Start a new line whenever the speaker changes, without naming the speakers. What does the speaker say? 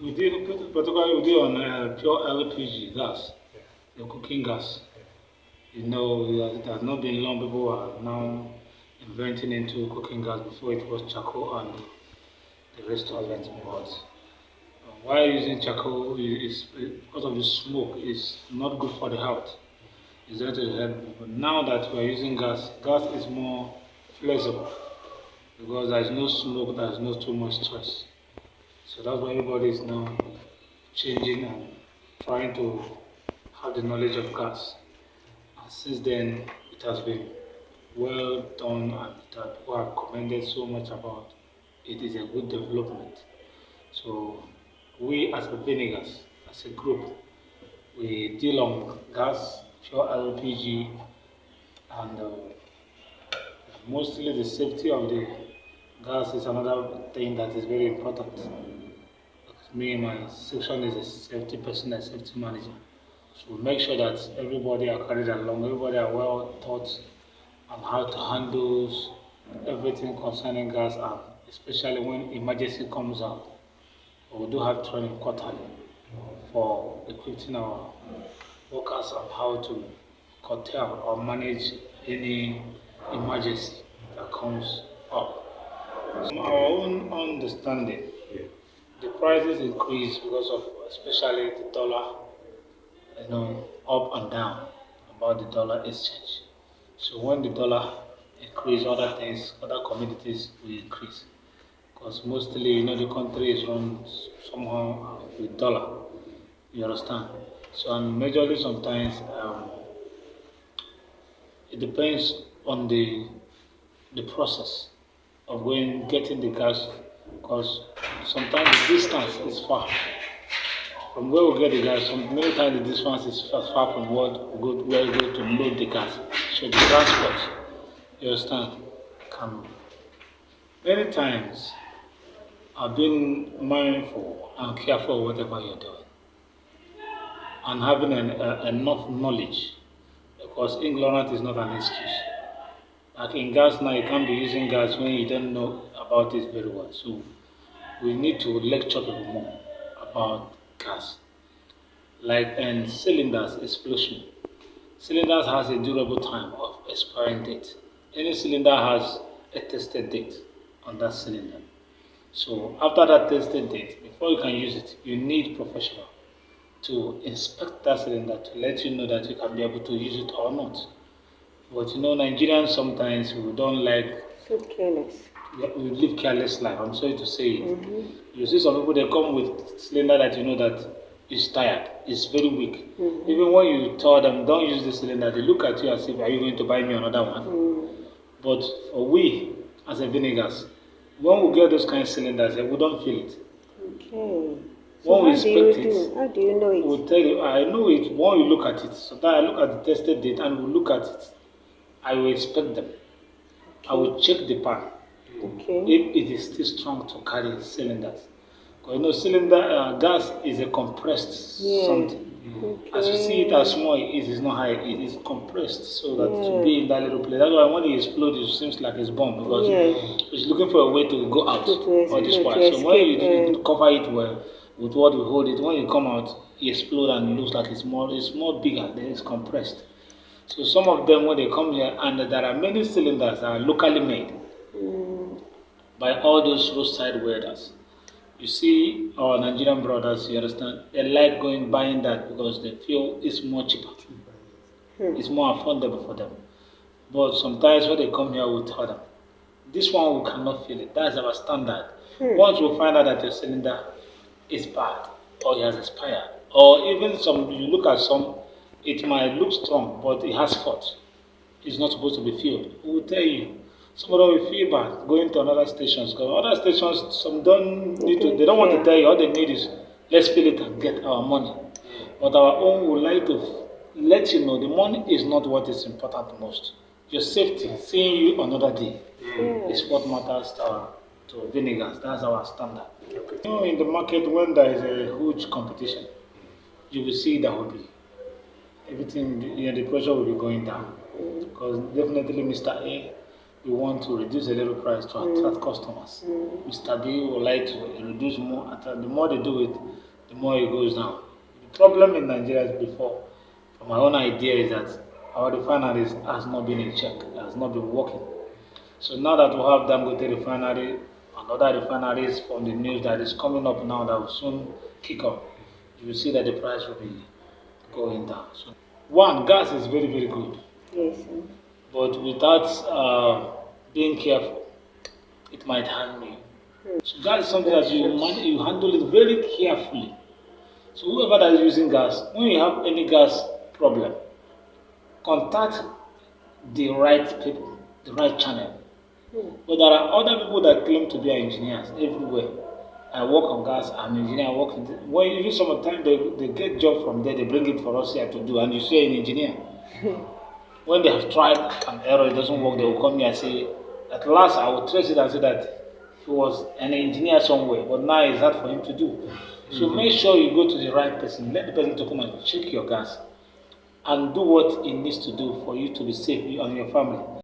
We did, particularly we did on pure LPG gas, the cooking gas. You know, it has not been long people are now inventing into cooking gas. Before it was charcoal and the rest of it. But why using charcoal is because of the smoke is not good for the health. It's going to help. But now that we are using gas, gas is more flexible because there is no smoke, there is no too much stress. So that's why everybody is now changing and trying to have the knowledge of gas. And since then, it has been well done and that people have commended so much about it is a good development. So we as a Vinegars, as a group, we deal on gas, pure LPG, and mostly the safety of the gas is another thing that is very important. Because me, my section is a safety person, a safety manager. So we make sure that everybody are carried along, everybody are well taught on how to handle everything concerning gas, and especially when emergency comes out. We do have training quarterly for equipping our workers on how to curtail or manage any emergency that comes up. From our own understanding, the prices increase because of especially the dollar, up and down about the dollar exchange. So when the dollar increase, other things, other commodities will increase. Because mostly, the country is run somehow with dollar. You understand? So and majorly sometimes it depends on the process of getting the gas because sometimes the distance is far. From where we get the gas, many times the distance is far from where we go to load the gas. So the transport, you understand, can many times I've been mindful and careful whatever you're doing and having enough knowledge because ignorance is not an excuse. Like in gas now, you can't be using gas when you don't know about it very well. So we need to lecture people more about gas. Like in cylinders explosion. Cylinders has a durable time of expiring date. Any cylinder has a tested date on that cylinder. So after that tested date, before you can use it, you need professional to inspect that cylinder to let you know that you can be able to use it or not. But Nigerians sometimes we don't like.
So careless.
We live careless life. I'm sorry to say it. You see some people they come with cylinder that you know that is tired, it's very weak. Even when you tell them don't use the cylinder, they look at you as if are you going to buy me another one? But for we as a Vinegars, when we get those kind of cylinders, we don't feel it.
Okay.
When
So
we inspect it,
how do you know it?
we'll tell you, I know it when you look at it. Sometimes I look at the tested date and we look at it. I will inspect them. I will check the pan.
Okay.
If it is still strong to carry cylinders. Because cylinder gas is a compressed something.
Okay.
As you see it as small, it is not high, it is compressed so that it will be in that little place. That's why when it explodes, it seems like it's bomb because it's looking for a way to go out or this part. So when you cover it well with what you hold it, when you come out, it explodes and it looks like it's more bigger, then it's compressed. So some of them when they come here, and there are many cylinders that are locally made by all those roadside welders. You see our Nigerian brothers, you understand, they like buying that because they feel it's more cheaper. It's more affordable for them. But sometimes when they come here, we tell them, this one we cannot feel it. That's our standard. Once we find out that your cylinder is bad or it has expired, or even you look at some, it might look strong, but it has fault. It's not supposed to be filled. We will tell you. Some of them will feel bad going to another stations. Because other stations, some don't need to, they don't want to tell you. All they need is, let's fill it and get our money. But our own would like to let you know the money is not what is important most. Your safety, seeing you another day, is what matters to Vinegars. That's our standard. In the market, when there is a huge competition, you will see that will be everything, the pressure will be going down. Because definitely Mr. A we want to reduce a little price to attract customers. Mr. B would like to reduce more. The more they do it, the more it goes down. The problem in Nigeria is before, from my own idea, is that our refineries has not been in check, has not been working. So now that we have Dangote refinery and other refineries from the news that is coming up now that will soon kick off, you will see that the price will be going down. So, one, gas is very, very good.
Yes.
But without being careful, it might harm you. So gas is something that you handle it very carefully. So whoever that is using gas, when you have any gas problem, contact the right people, the right channel. But there are other people that claim to be engineers everywhere. I work on gas, I'm an engineer, I work in well, even some of the time they get job from there, they bring it for us here to do, and you say an engineer. When they have tried an error, it doesn't work, they will come here and say, at last I will trace it and say that he was an engineer somewhere, but now it's hard for him to do. So make sure you go to the right person, let the person to come and check your gas, and do what it needs to do for you to be safe, you and your family.